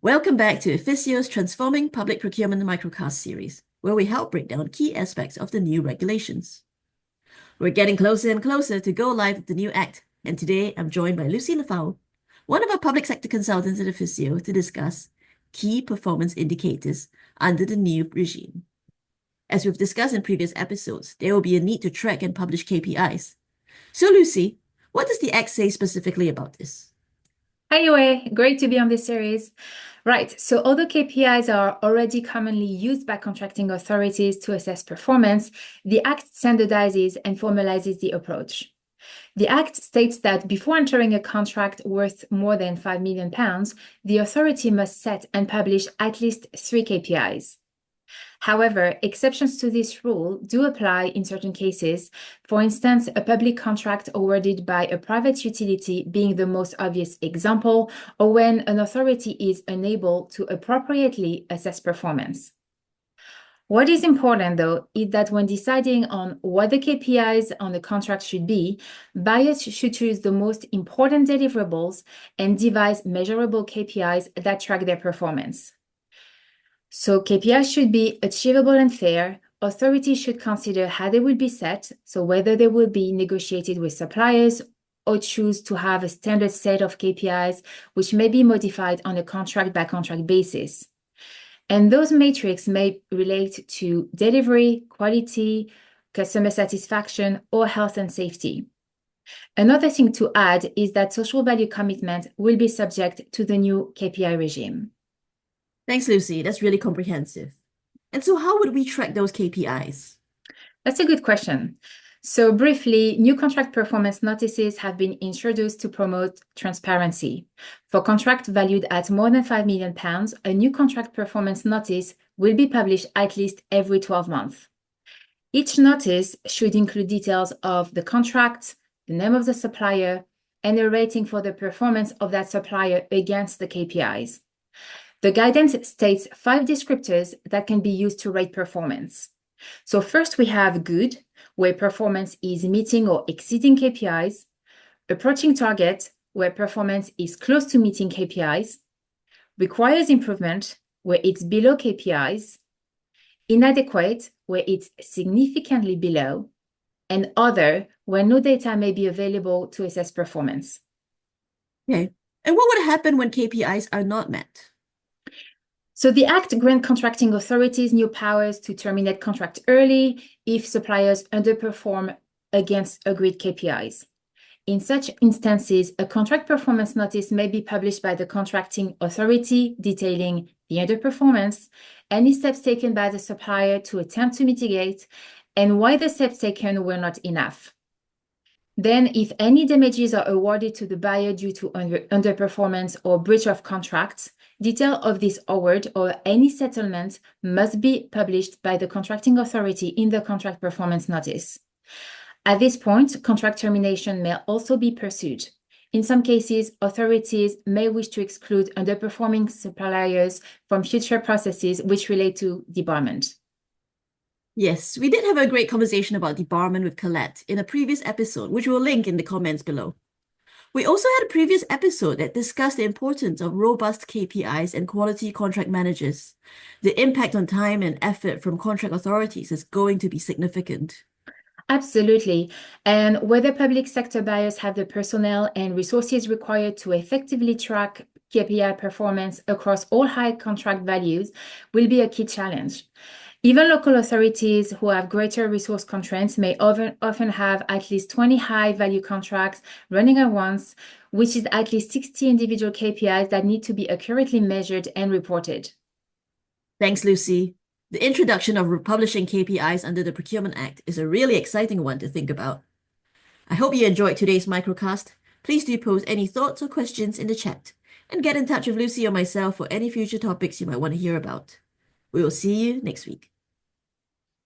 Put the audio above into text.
Welcome back to Efficio's Transforming Public Procurement Microcast series, where we help break down key aspects of the new regulations. We're getting closer and closer to go live with the new Act, and today I'm joined by Lucie Le Faou, one of our public sector consultants at Efficio, to discuss key performance indicators under the new regime. As we've discussed in previous episodes, there will be a need to track and publish KPIs. So Lucie, what does the Act say specifically about this? Hi, Yehui. Great to be on this series. Right, so although KPIs are already commonly used by contracting authorities to assess performance, the Act standardizes and formalizes the approach. The Act states that before entering a contract worth more than £5 million, the authority must set and publish at least 3 KPIs. However, exceptions to this rule do apply in certain cases, for instance, a public contract awarded by a private utility being the most obvious example, or when an authority is unable to appropriately assess performance. What is important, though, is that when deciding on what the KPIs on the contract should be, buyers should choose the most important deliverables and devise measurable KPIs that track their performance. So KPIs should be achievable and fair. Authorities should consider how they will be set, so whether they will be negotiated with suppliers or choose to have a standard set of KPIs, which may be modified on a contract-by-contract basis. And those metrics may relate to delivery, quality, customer satisfaction, or health and safety. Another thing to add is that social value commitment will be subject to the new KPI regime. Thanks, Lucie. That's really comprehensive. And so how would we track those KPIs? That's a good question. So briefly, new contract performance notices have been introduced to promote transparency. For contracts valued at more than £5 million, a new contract performance notice will be published at least every 12 months. Each notice should include details of the contract, the name of the supplier, and a rating for the performance of that supplier against the KPIs. The guidance states 5 descriptors that can be used to rate performance. So first we have good, where performance is meeting or exceeding KPIs, approaching target, where performance is close to meeting KPIs, requires improvement, where it's below KPIs, inadequate, where it's significantly below, and other, where no data may be available to assess performance. Okay. And what would happen when KPIs are not met? So the Act grants contracting authorities new powers to terminate contract early if suppliers underperform against agreed KPIs. In such instances, a contract performance notice may be published by the contracting authority detailing the underperformance, any steps taken by the supplier to attempt to mitigate, and why the steps taken were not enough. Then, if any damages are awarded to the buyer due to underperformance or breach of contract, detail of this award or any settlement must be published by the contracting authority in the contract performance notice. At this point, contract termination may also be pursued. In some cases, authorities may wish to exclude underperforming suppliers from future processes which relate to debarment. Yes, we did have a great conversation about debarment with Colette in a previous episode, which we'll link in the comments below. We also had a previous episode that discussed the importance of robust KPIs and quality contract managers. The impact on time and effort from contract authorities is going to be significant. Absolutely. And whether public sector buyers have the personnel and resources required to effectively track KPI performance across all high contract values will be a key challenge. Even local authorities who have greater resource constraints may often have at least 20 high-value contracts running at once, which is at least 60 individual KPIs that need to be accurately measured and reported. Thanks, Lucie. The introduction of republishing KPIs under the Procurement Act is a really exciting one to think about. I hope you enjoyed today's microcast. Please do post any thoughts or questions in the chat, and get in touch with Lucie or myself for any future topics you might want to hear about. We will see you next week.